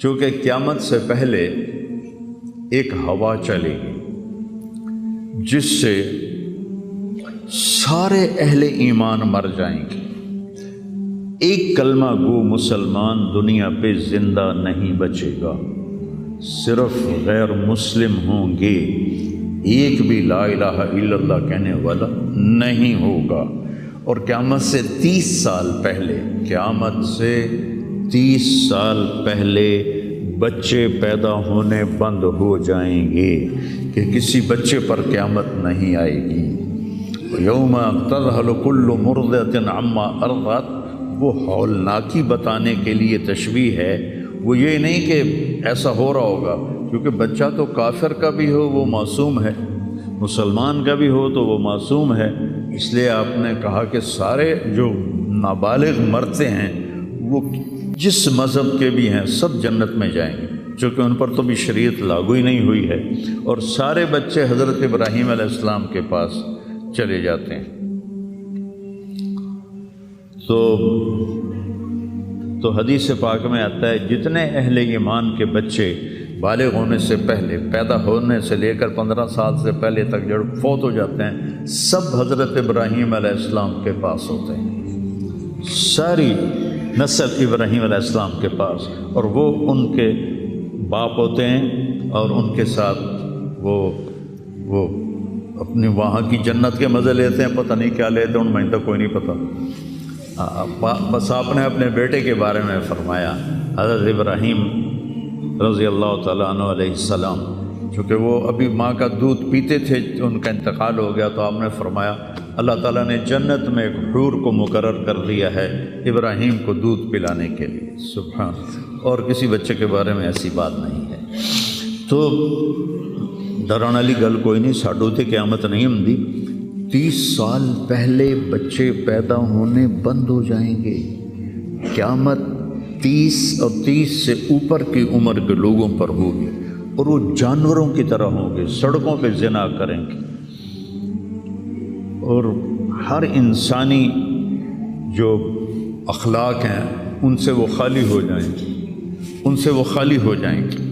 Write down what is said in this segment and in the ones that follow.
چونکہ قیامت سے پہلے ایک ہوا چلے گی جس سے سارے اہل ایمان مر جائیں گے، ایک کلمہ گو مسلمان دنیا پہ زندہ نہیں بچے گا، صرف غیر مسلم ہوں گے، ایک بھی لا الہ الا اللہ کہنے والا نہیں ہوگا۔ اور قیامت سے 30 سال پہلے، قیامت سے 30 سال پہلے بچے پیدا ہونے بند ہو جائیں گے کہ کسی بچے پر قیامت نہیں آئے گی۔ یوم تذہل کل مرضعۃ عما ارضعت، وہ ہولناکی بتانے کے لیے تشبیہ ہے، وہ یہ نہیں کہ ایسا ہو رہا ہوگا، کیونکہ بچہ تو کافر کا بھی ہو وہ معصوم ہے، مسلمان کا بھی ہو تو وہ معصوم ہے، اس لیے آپ نے کہا کہ سارے جو نابالغ مرتے ہیں وہ جس مذہب کے بھی ہیں سب جنت میں جائیں گے، چونکہ ان پر تو بھی شریعت لاگو ہی نہیں ہوئی ہے، اور سارے بچے حضرت ابراہیم علیہ السلام کے پاس چلے جاتے ہیں۔ تو حدیث پاک میں آتا ہے جتنے اہل ایمان کے بچے بالغ ہونے سے پہلے، پیدا ہونے سے لے کر 15 سال سے پہلے تک جو فوت ہو جاتے ہیں، سب حضرت ابراہیم علیہ السلام کے پاس ہوتے ہیں، ساری نسل ابراہیم علیہ السلام کے پاس، اور وہ ان کے باپ ہوتے ہیں، اور ان کے ساتھ وہ اپنی وہاں کی جنت کے مزے لیتے ہیں، پتہ نہیں کیا لیتے ہیں، ان میں تو کوئی نہیں پتہ۔ بس آپ نے اپنے بیٹے کے بارے میں فرمایا، حضرت ابراہیم رضی اللہ تعالیٰ عنہ علیہ السلام، چونکہ وہ ابھی ماں کا دودھ پیتے تھے، ان کا انتقال ہو گیا، تو آپ نے فرمایا اللہ تعالیٰ نے جنت میں ایک حور کو مقرر کر دیا ہے ابراہیم کو دودھ پلانے کے لیے، سبحان، اور کسی بچے کے بارے میں ایسی بات نہیں ہے۔ تو ڈران والی گل کوئی نہیں، ساڈو تے قیامت نہیں ہوندی، 30 سال پہلے بچے پیدا ہونے بند ہو جائیں گے، قیامت 30 اور 30 سے اوپر کی عمر کے لوگوں پر ہوگی، اور وہ جانوروں کی طرح ہوں گے، سڑکوں پہ زنا کریں گے، اور ہر انسانی جو اخلاق ہیں ان سے وہ خالی ہو جائیں گے، ان سے وہ خالی ہو جائیں گے۔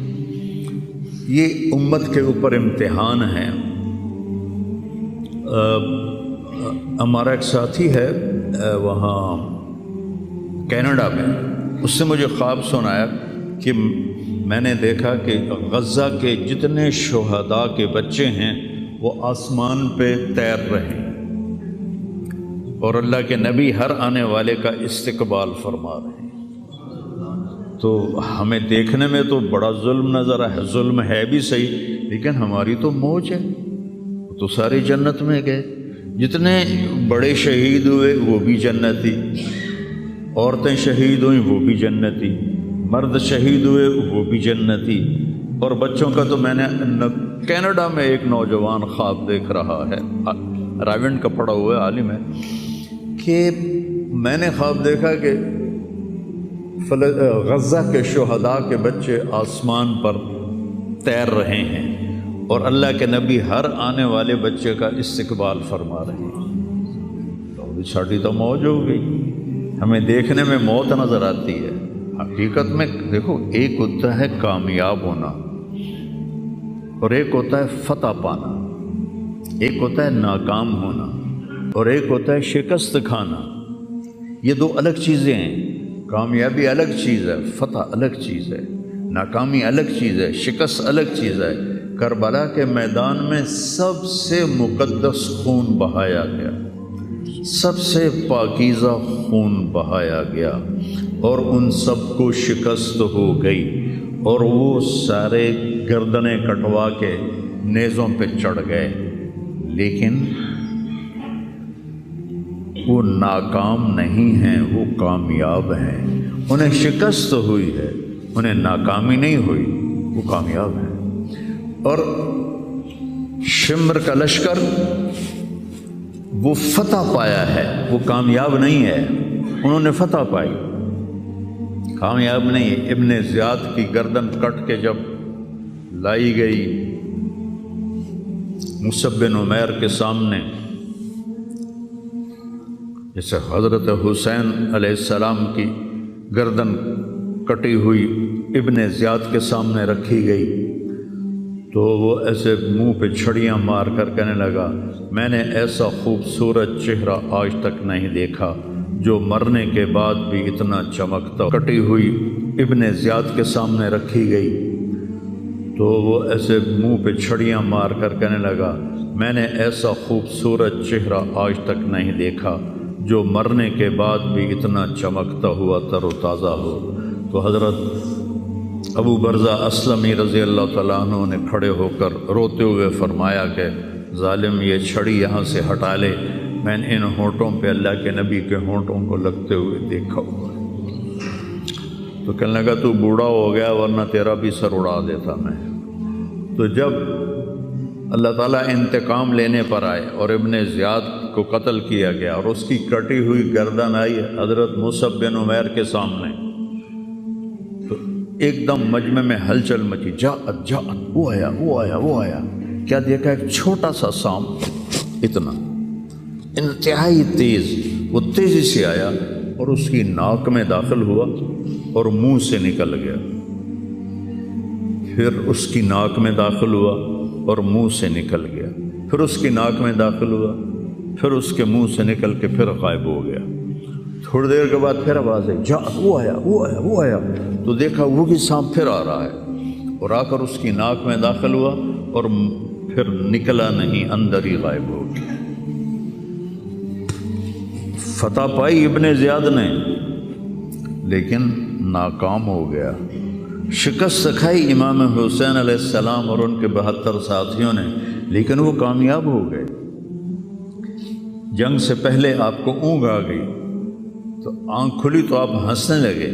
یہ امت کے اوپر امتحان ہے۔ ہمارا ایک ساتھی ہے وہاں کینیڈا میں، اس سے مجھے خواب سنایا کہ میں نے دیکھا کہ غزہ کے جتنے شہداء کے بچے ہیں وہ آسمان پہ تیر رہے ہیں، اور اللہ کے نبی ہر آنے والے کا استقبال فرما رہے ہیں۔ تو ہمیں دیکھنے میں تو بڑا ظلم نظر ہے، ظلم ہے بھی صحیح، لیکن ہماری تو موج ہے، تو سارے جنت میں گئے، جتنے بڑے شہید ہوئے وہ بھی جنتی، عورتیں شہید ہوئیں وہ بھی جنتی، مرد شہید ہوئے وہ بھی جنتی، اور بچوں کا تو میں نے کینیڈا میں ایک نوجوان خواب دیکھ رہا ہے، راونڈ کا پڑھا ہوا ہے، عالم ہے، کہ میں نے خواب دیکھا کہ غزہ کے شہداء کے بچے آسمان پر تیر رہے ہیں، اور اللہ کے نبی ہر آنے والے بچے کا استقبال فرما رہے ہیں۔ تو ساڑی تو موج ہو گئی، ہمیں دیکھنے میں موت نظر آتی ہے، حقیقت میں دیکھو ایک ہوتا ہے کامیاب ہونا، اور ایک ہوتا ہے فتح پانا، ایک ہوتا ہے ناکام ہونا، اور ایک ہوتا ہے شکست کھانا۔ یہ دو الگ چیزیں ہیں، کامیابی الگ چیز ہے، فتح الگ چیز ہے، ناکامی الگ چیز ہے، شکست الگ چیز ہے۔ کربلا کے میدان میں سب سے مقدس خون بہایا گیا، سب سے پاکیزہ خون بہایا گیا، اور ان سب کو شکست ہو گئی، اور وہ سارے گردنیں کٹوا کے نیزوں پہ چڑھ گئے، لیکن وہ ناکام نہیں ہیں، وہ کامیاب ہیں۔ انہیں شکست ہوئی ہے، انہیں ناکامی نہیں ہوئی، وہ کامیاب ہیں۔ اور شمر کا لشکر وہ فتح پایا ہے، وہ کامیاب نہیں ہے، انہوں نے فتح پائی، کامیاب نہیں ہے۔ ابن زیاد کی گردن کٹ کے جب لائی گئی مصعب بن عمیر کے سامنے، جیسے حضرت حسین علیہ السلام کی گردن کٹی ہوئی ابن زیاد کے سامنے رکھی گئی تو وہ ایسے منہ پہ چھڑیاں مار کر کہنے لگا میں نے ایسا خوبصورت چہرہ آج تک نہیں دیکھا جو مرنے کے بعد بھی اتنا چمکتا۔ کٹی ہوئی ابن زیاد کے سامنے رکھی گئی تو وہ ایسے منہ پہ چھڑیاں مار کر کہنے لگا میں نے ایسا خوبصورت چہرہ آج تک نہیں دیکھا جو مرنے کے بعد بھی اتنا چمکتا ہوا تر و تازہ ہو۔ تو حضرت ابو برزہ اسلمی رضی اللہ تعالیٰ عنہ نے کھڑے ہو کر روتے ہوئے فرمایا کہ ظالم یہ چھڑی یہاں سے ہٹا لے، میں نے ان ہونٹوں پہ اللہ کے نبی کے ہونٹوں کو لگتے ہوئے دیکھا ہوا۔ تو کہنے لگا تو بوڑھا ہو گیا ورنہ تیرا بھی سر اڑا دیتا میں۔ تو جب اللہ تعالیٰ انتقام لینے پر آئے اور ابن زیاد کو قتل کیا گیا اور اس کی کٹی ہوئی گردن آئی حضرت مصعب بن عمیر کے سامنے، تو ایک دم مجمع میں ہلچل مچی، جاءت وہ آیا، کیا دیکھا؟ ایک چھوٹا سا سانپ، اتنا انتہائی تیز، وہ تیزی سے آیا اور اس کی ناک میں داخل ہوا اور منہ سے نکل گیا، پھر اس کی ناک میں داخل ہوا اور منہ سے نکل گیا، پھر اس کی ناک میں داخل ہوا، پھر اس کے منہ سے نکل کے پھر غائب ہو گیا۔ تھوڑی دیر کے بعد پھر آواز آئی، وہ آیا، تو دیکھا وہی سانپ پھر آ رہا ہے اور آ کر اس کی ناک میں داخل ہوا اور پھر نکلا نہیں، اندر ہی غائب ہو گیا۔ فتح پائی ابن زیاد نے لیکن ناکام ہو گیا، شکست کھائی امام حسین علیہ السلام اور ان کے 72 ساتھیوں نے، لیکن وہ کامیاب ہو گئے۔ جنگ سے پہلے آپ کو اونگ آ گئی تو آنکھ کھلی تو آپ ہنسنے لگے۔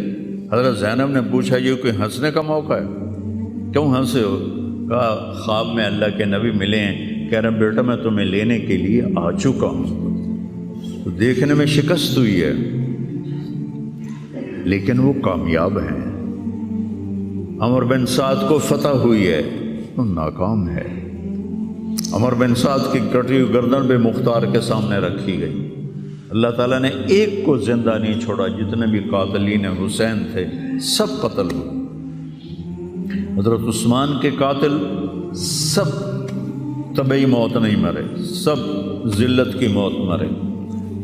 حضرت زینب نے پوچھا یہ کوئی ہنسنے کا موقع ہے، کیوں ہنسے ہو؟ کہا خواب میں اللہ کے نبی ملے ہیں، کہہ رہے بیٹا میں تمہیں لینے کے لیے آ چکا ہوں۔ تو دیکھنے میں شکست ہوئی ہے لیکن وہ کامیاب ہیں۔ عمر بن سعد کو فتح ہوئی ہے، وہ ناکام ہے۔ عمر بن سعد کی کٹی ہوئی گردن بے مختار کے سامنے رکھی گئی، اللہ تعالیٰ نے ایک کو زندہ نہیں چھوڑا، جتنے بھی قاتلین حسین تھے سب قتل ہوئے۔ حضرت عثمان کے قاتل سب طبعی موت نہیں مرے، سب ذلت کی موت مرے۔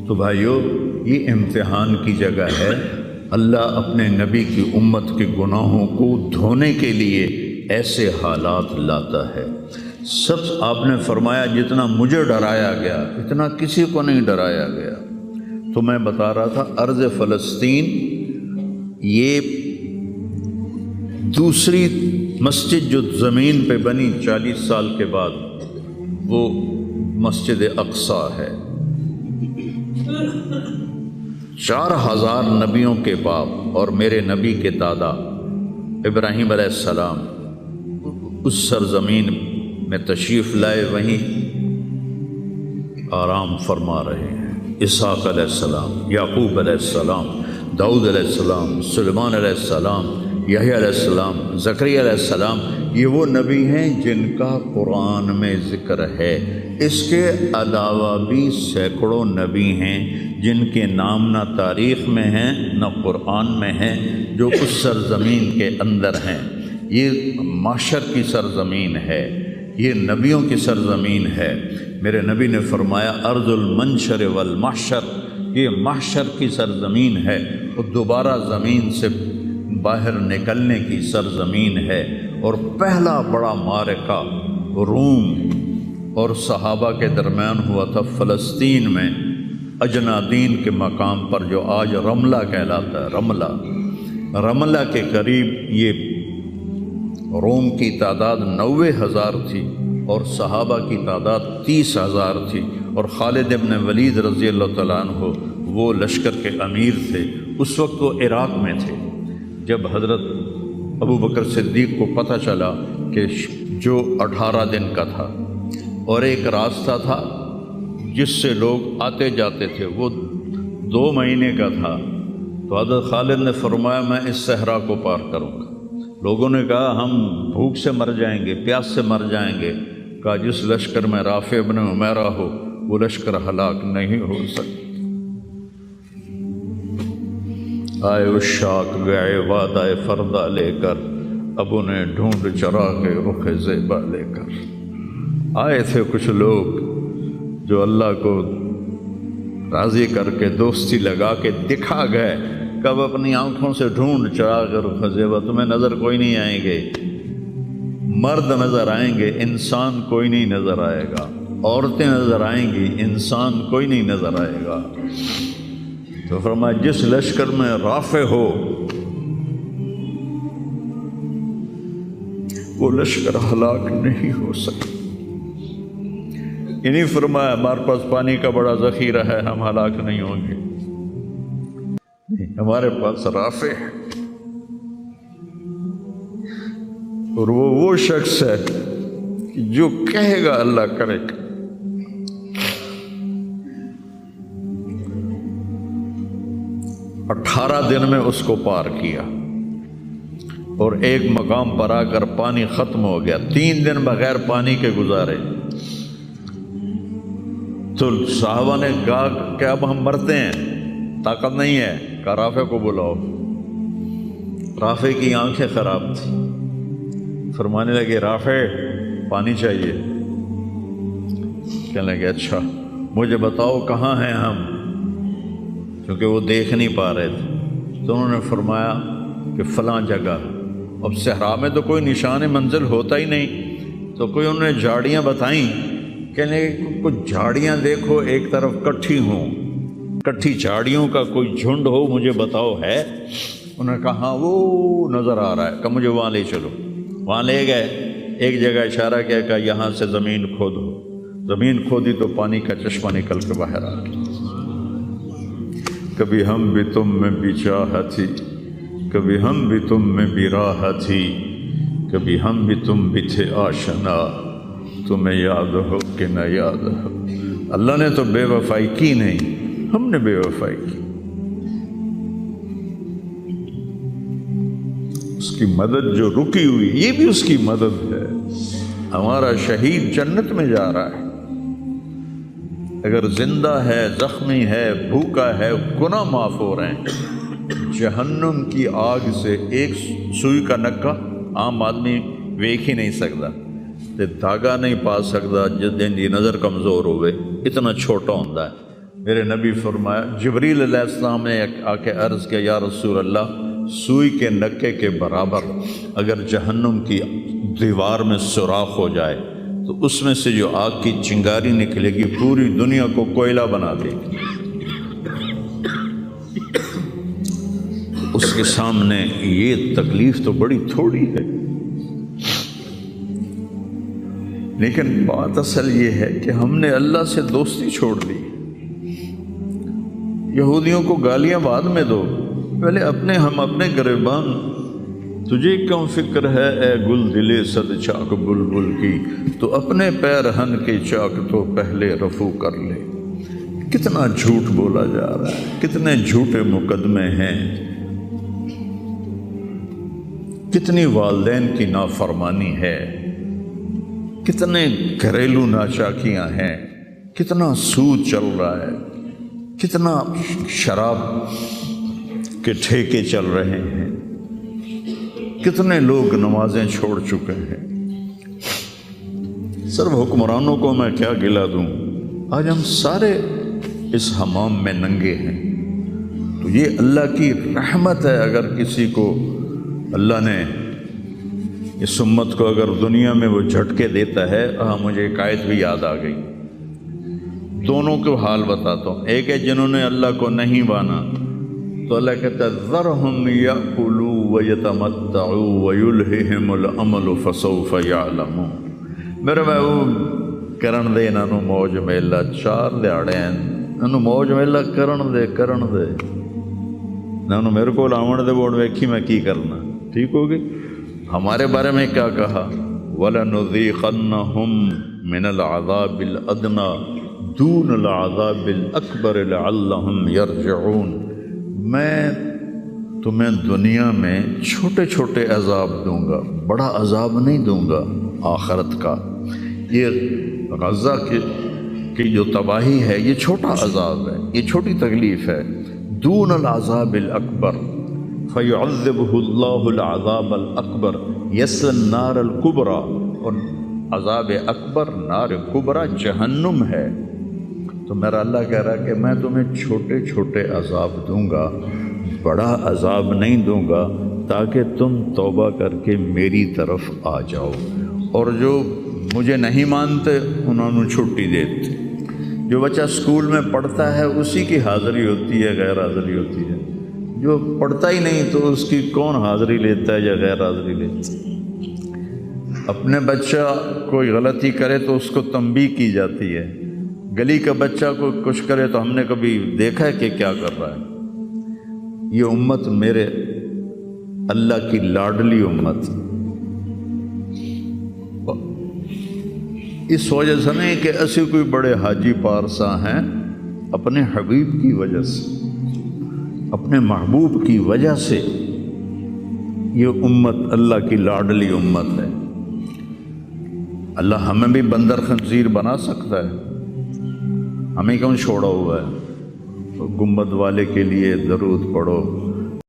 تو بھائیو یہ امتحان کی جگہ ہے، اللہ اپنے نبی کی امت کے گناہوں کو دھونے کے لیے ایسے حالات لاتا ہے۔ سب آپ نے فرمایا جتنا مجھے ڈرایا گیا اتنا کسی کو نہیں ڈرایا گیا۔ تو میں بتا رہا تھا ارض فلسطین یہ دوسری مسجد جو زمین پہ بنی 40 سال کے بعد وہ مسجد اقصی ہے۔ 4000 نبیوں کے باپ اور میرے نبی کے دادا ابراہیم علیہ السلام اس سرزمین میں تشریف لائے، وہیں آرام فرما رہے ہیں۔ اسحاق علیہ السلام، یعقوب علیہ السلام، داؤد علیہ السلام، سلیمان علیہ السلام، یحییٰ علیہ السلام، زکریا علیہ السلام، یہ وہ نبی ہیں جن کا قرآن میں ذکر ہے۔ اس کے علاوہ بھی سینکڑوں نبی ہیں جن کے نام نہ تاریخ میں ہیں نہ قرآن میں ہیں، جو اس سرزمین کے اندر ہیں۔ یہ محشر کی سرزمین ہے، یہ نبیوں کی سرزمین ہے۔ میرے نبی نے فرمایا ارض المنشر والمحشر، یہ محشر کی سرزمین ہے اور دوبارہ زمین سے باہر نکلنے کی سرزمین ہے۔ اور پہلا بڑا معرکہ روم اور صحابہ کے درمیان ہوا تھا فلسطین میں، اجنادین کے مقام پر جو آج رملہ کہلاتا ہے۔ رملہ کے قریب یہ روم کی تعداد 90,000 تھی اور صحابہ کی تعداد 30,000 تھی، اور خالد ابن ولید رضی اللہ تعالیٰ عنہ وہ لشکر کے امیر تھے۔ اس وقت وہ عراق میں تھے۔ جب حضرت ابو بکر صدیق کو پتہ چلا کہ جو 18 دن کا تھا اور ایک راستہ تھا جس سے لوگ آتے جاتے تھے وہ 2 مہینے کا تھا، تو حضرت خالد نے فرمایا میں اس صحرا کو پار کروں گا۔ لوگوں نے کہا ہم بھوک سے مر جائیں گے، پیاس سے مر جائیں گے۔ کہا جس لشکر میں رافع ابن عمیرہ ہو وہ لشکر ہلاک نہیں ہو سکتا۔ آئے اشاق گئے وعدہ فردہ لے کر، اب انہیں ڈھونڈ چراغ رخ زیبا لے کر آئے تھے کچھ لوگ جو اللہ کو راضی کر کے دوستی لگا کے دکھا گئے، کب اپنی آنکھوں سے ڈھونڈ چراغ رخ زیبا، تمہیں نظر کوئی نہیں آئیں گے، مرد نظر آئیں گے، انسان کوئی نہیں نظر آئے گا، عورتیں نظر آئیں گی، انسان کوئی نہیں نظر آئے گا۔ تو فرمایا جس لشکر میں رافع ہو وہ لشکر ہلاک نہیں ہو سکتا۔ انہیں فرمایا ہمارے پاس پانی کا بڑا ذخیرہ ہے، ہم ہلاک نہیں ہوں گے، نہیں، ہمارے پاس رافع ہے، اور وہ شخص ہے جو کہے گا اللہ کرے گا۔ 18 دن میں اس کو پار کیا، اور ایک مقام پر آ کر پانی ختم ہو گیا، 3 دن بغیر پانی کے گزارے۔ تو صحابہ نے کہا کہ اب ہم مرتے ہیں، طاقت نہیں ہے، کہا رافع کو بلاؤ۔ رافع کی آنکھیں خراب تھی، فرمانے لگے رافع پانی چاہیے، کہنے لگے اچھا مجھے بتاؤ کہاں ہیں ہم، کیونکہ وہ دیکھ نہیں پا رہے تھے۔ تو انہوں نے فرمایا کہ فلاں جگہ۔ اب صحرا میں تو کوئی نشان منزل ہوتا ہی نہیں، تو کوئی انہوں نے جھاڑیاں بتائیں، کہنے لگے کچھ جھاڑیاں دیکھو ایک طرف کٹھی ہوں، کٹھی جھاڑیوں کا کوئی جھنڈ ہو، مجھے بتاؤ ہے؟ انہوں نے کہا ہاں وہ نظر آ رہا ہے، کہ مجھے وہاں لے چلو۔ وہاں لے گئے، ایک جگہ اشارہ کیا کہ یہاں سے زمین کھودو، زمین کھودی تو پانی کا چشمہ نکل کے باہر آ گیا۔ کبھی ہم بھی تم میں بھی چاہت تھی، کبھی ہم بھی تم میں بھی راہ تھی، کبھی ہم بھی تم بھی تھے آشنا، تمہیں یاد ہو کہ نہ یاد ہو۔ اللہ نے تو بے وفائی کی نہیں، ہم نے بے وفائی کی۔ اس کی مدد جو رکی ہوئی، یہ بھی اس کی مدد ہے۔ ہمارا شہید جنت میں جا رہا ہے، اگر زندہ ہے، زخمی ہے، بھوکا ہے، گناہ معاف ہو رہے ہیں۔ جہنم کی آگ سے ایک سوئی کا نکا عام آدمی ویکھ ہی نہیں سکتا، دھاگا نہیں پا سکتا، جس دن کی نظر کمزور ہوئے، اتنا چھوٹا ہوتا ہے۔ میرے نبی فرمایا، جبریل علیہ السلام نے آ کے عرض کیا یا رسول اللہ، سوئی کے نکے کے برابر اگر جہنم کی دیوار میں سوراخ ہو جائے تو اس میں سے جو آگ کی چنگاری نکلے گی پوری دنیا کو کوئلہ بنا دے گی۔ اس کے سامنے یہ تکلیف تو بڑی تھوڑی ہے، لیکن بات اصل یہ ہے کہ ہم نے اللہ سے دوستی چھوڑ دی۔ یہودیوں کو گالیاں بعد میں دو، پہلے ہم اپنے گریبان۔ تجھے کیوں فکر ہے اے گل دلے صد چاک بلبل کی، تو اپنے پیرہن کی چاک تو پہلے رفو کر لے۔ کتنا جھوٹ بولا جا رہا ہے، کتنے جھوٹے مقدمے ہیں، کتنی والدین کی نافرمانی ہے، کتنے گھریلو ناچاکیاں ہیں، کتنا سود چل رہا ہے، کتنا شراب کے ٹھیکے چل رہے ہیں، کتنے لوگ نمازیں چھوڑ چکے ہیں۔ صرف حکمرانوں کو میں کیا گلہ دوں، آج ہم سارے اس حمام میں ننگے ہیں۔ تو یہ اللہ کی رحمت ہے، اگر کسی کو اللہ نے اس امت کو اگر دنیا میں وہ جھٹکے دیتا ہے۔ مجھے ایک آیت بھی یاد آ گئی، دونوں کو حال بتاتا ہوں۔ ایک ہے جنہوں نے اللہ کو نہیں مانا، تو اللہ کہتا ہے ذرہم یأکلوا ویتمتعوا ویلہہم الامل فسوف یعلمون۔ میرے محبوب کرن دے انہاں نوں موج میلا، 4 دہاڑے انہاں نوں موج میلا کرن دے انہاں نوں میرے کول آون دے، ووڑ ویکھی میں کی کرنا، ٹھیک ہوگی۔ ہمارے بارے میں کیا کہا، وَلَنُذِيقَنَّهُمْ مِنَ الْعَذَابِ الْأَدْنَى دُونَ الْعَذَابِ الْأَكْبَرِ لَعَلَّهُمْ يَرْجِعُونَ۔ میں تمہیں دنیا میں چھوٹے چھوٹے عذاب دوں گا، بڑا عذاب نہیں دوں گا آخرت کا۔ یہ غزہ کی جو تباہی ہے یہ چھوٹا عذاب ہے، یہ چھوٹی تکلیف ہے۔ دون العذاب الاکبر، فَيُعَذِّبُهُ اللَّهُ الْعَذَابَ الْأَكْبَرَ يَصْلَى النَّارَ الْكُبْرَى، اور عذاب اکبر نار کبرا جہنم ہے۔ تو میرا اللہ کہہ رہا ہے کہ میں تمہیں چھوٹے چھوٹے عذاب دوں گا، بڑا عذاب نہیں دوں گا، تاکہ تم توبہ کر کے میری طرف آ جاؤ، اور جو مجھے نہیں مانتے انہوں نے چھٹی دیتے۔ جو بچہ اسکول میں پڑھتا ہے اسی کی حاضری ہوتی ہے، غیر حاضری ہوتی ہے۔ جو پڑھتا ہی نہیں تو اس کی کون حاضری لیتا ہے یا غیر حاضری لیتا ہے؟ اپنے بچہ کوئی غلطی کرے تو اس کو تنبیہ کی جاتی ہے، گلی کا بچہ کوئی کچھ کرے تو ہم نے کبھی دیکھا ہے کہ کیا کر رہا ہے؟ یہ امت میرے اللہ کی لاڈلی امت، اس وجہ سے نہیں کہ ایسے کوئی بڑے حاجی پارسا ہیں، اپنے حبیب کی وجہ سے، اپنے محبوب کی وجہ سے یہ امت اللہ کی لاڈلی امت ہے۔ اللہ ہمیں بھی بندر خنزیر بنا سکتا ہے، ہمیں کیوں چھوڑا ہوا ہے؟ تو گنبد والے کے لیے درود پڑھو،